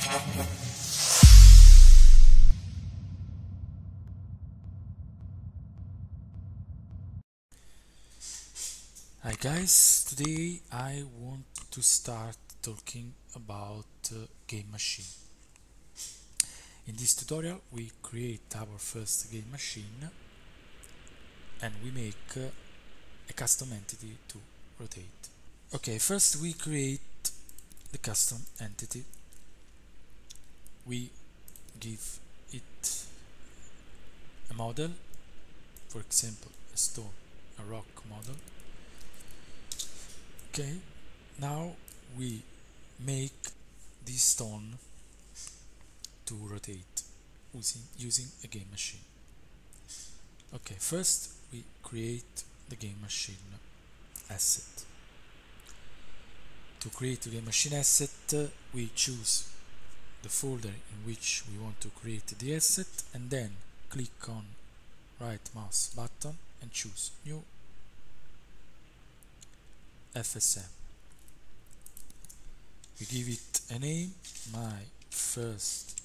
Hi guys, today I want to start talking about GameMachine. In this tutorial we create our first GameMachine and we make a custom entity to rotate. Okay, first we create the custom entity. We give it a model, for example a stone, a rock model. Okay, now we make this stone to rotate using a game machine. Okay, first we create the game machine asset. To create the game machine asset, we choose the folder in which we want to create the asset and then click on right mouse button and choose new FSM. We give it a name, my first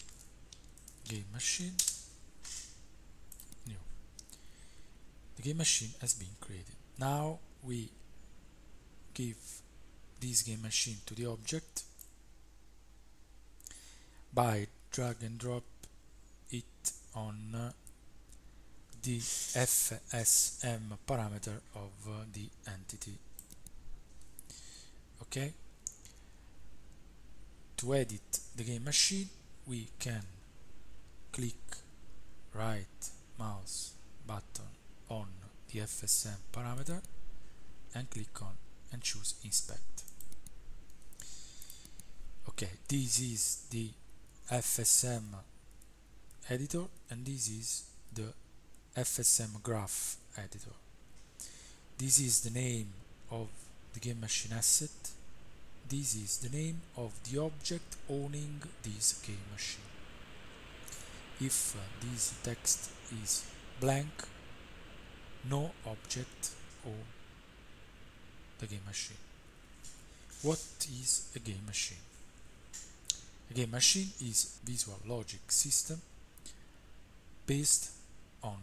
game machine, new. The game machine has been created. Now we give this game machine to the object by drag and drop it on the FSM parameter of the entity. Okay, to edit the game machine we can click right mouse button on the FSM parameter and click on and choose inspect. Okay, this is the FSM editor and this is the FSM graph editor. This is the name of the game machine asset. This is the name of the object owning this game machine. If this text is blank, no object owns the game machine. What is a game machine? A game machine is a visual logic system based on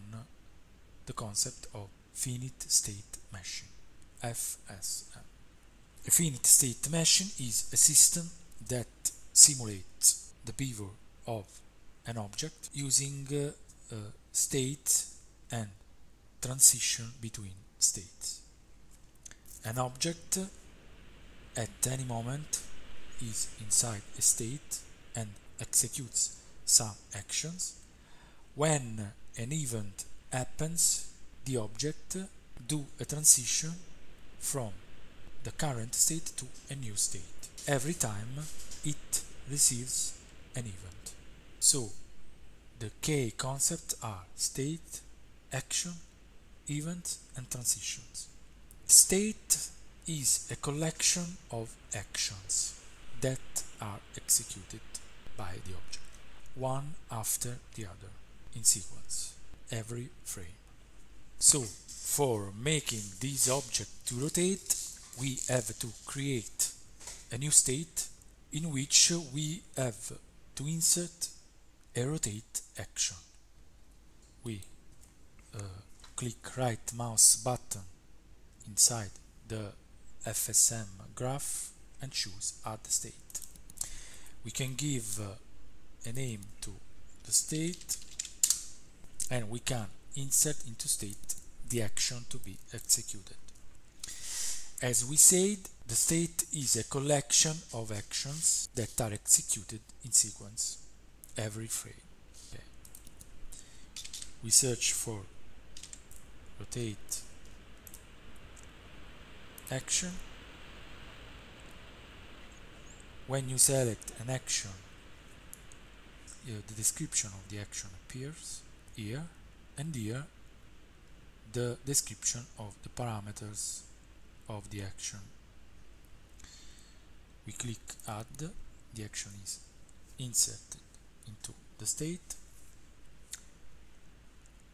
the concept of finite state machine, FSM. A finite state machine is a system that simulates the behavior of an object using state and transition between states. An object at any moment is inside a state and executes some actions. When an event happens, the object do a transition from the current state to a new state every time it receives an event. So the key concepts are state, action, event and transitions. State is a collection of actions that are executed by the object, one after the other in sequence, every frame. So for making this object to rotate, we have to create a new state in which we have to insert a rotate action. We click right mouse button inside the FSM graph and choose add state. We can give a name to the state and we can insert into state the action to be executed. As we said, the state is a collection of actions that are executed in sequence every frame. Okay. We search for rotate action. When you select an action, the description of the action appears here, and here the description of the parameters of the action. We click add, the action is inserted into the state.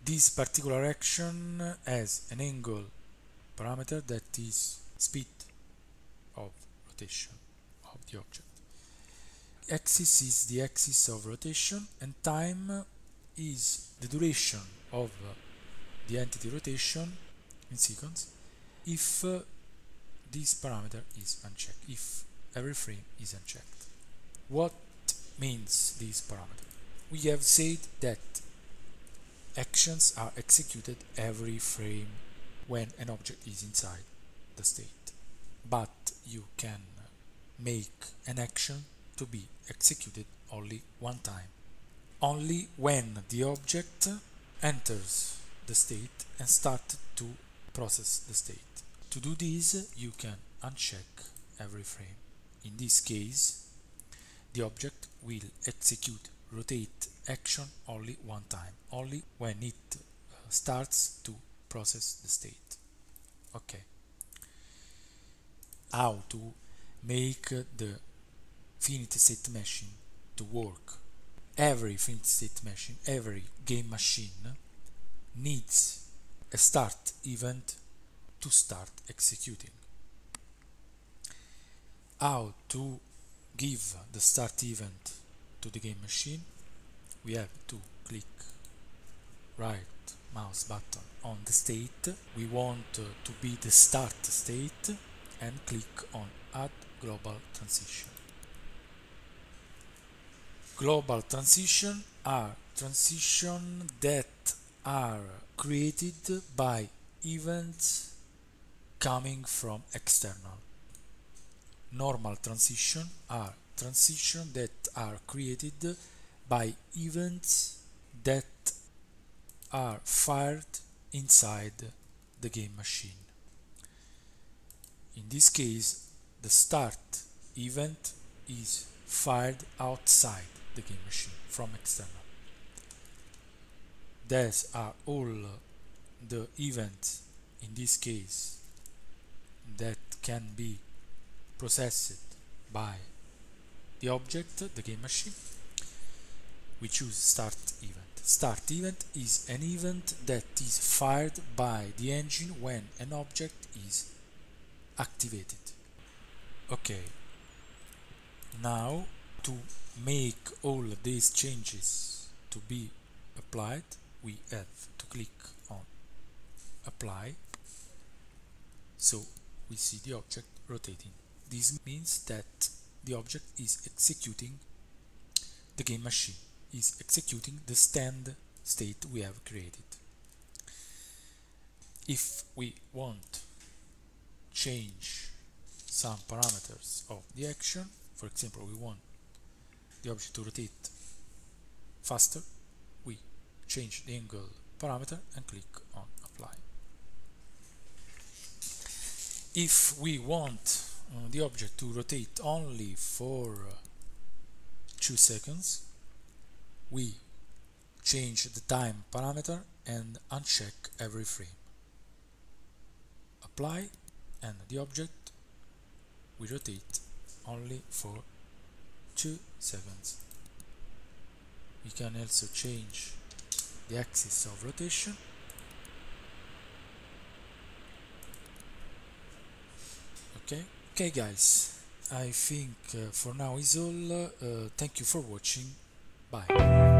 This particular action has an angle parameter that is speed of rotation of the object. axis is the axis of rotation, and time is the duration of the entity rotation in seconds if this parameter is unchecked, if every frame is unchecked. What means this parameter? We have said that actions are executed every frame when an object is inside the state, but you can make an action to be executed only one time, only when the object enters the state and starts to process the state. To do this, you can uncheck every frame. In this case, the object will execute rotate action only one time, only when it starts to process the state. Okay. How to make the finite state machine to work? Every finite state machine, every game machine needs a start event to start executing. How to give the start event to the game machine? We have to click right mouse button on the state. We want to be the start state and click on add global transition. Global transition are transitions that are created by events coming from external. Normal transition are transitions that are created by events that are fired inside the game machine. In this case, the start event is fired outside the game machine from external. These are all the events in this case that can be processed by the object, the game machine. We choose start event. Start event is an event that is fired by the engine when an object is activated. Okay, now to make all these changes to be applied, we have to click on apply, so we see the object rotating. This means that the object is executing, the game machine is executing the stand state we have created. If we want change some parameters of the action, for example, we want the object to rotate faster, we change the angle parameter and click on apply. If we want the object to rotate only for 2 seconds, we change the time parameter and uncheck every frame. Apply, and the object will rotate only for 2 seconds. We can also change the axis of rotation. Okay guys, I think for now is all. Thank you for watching. Bye.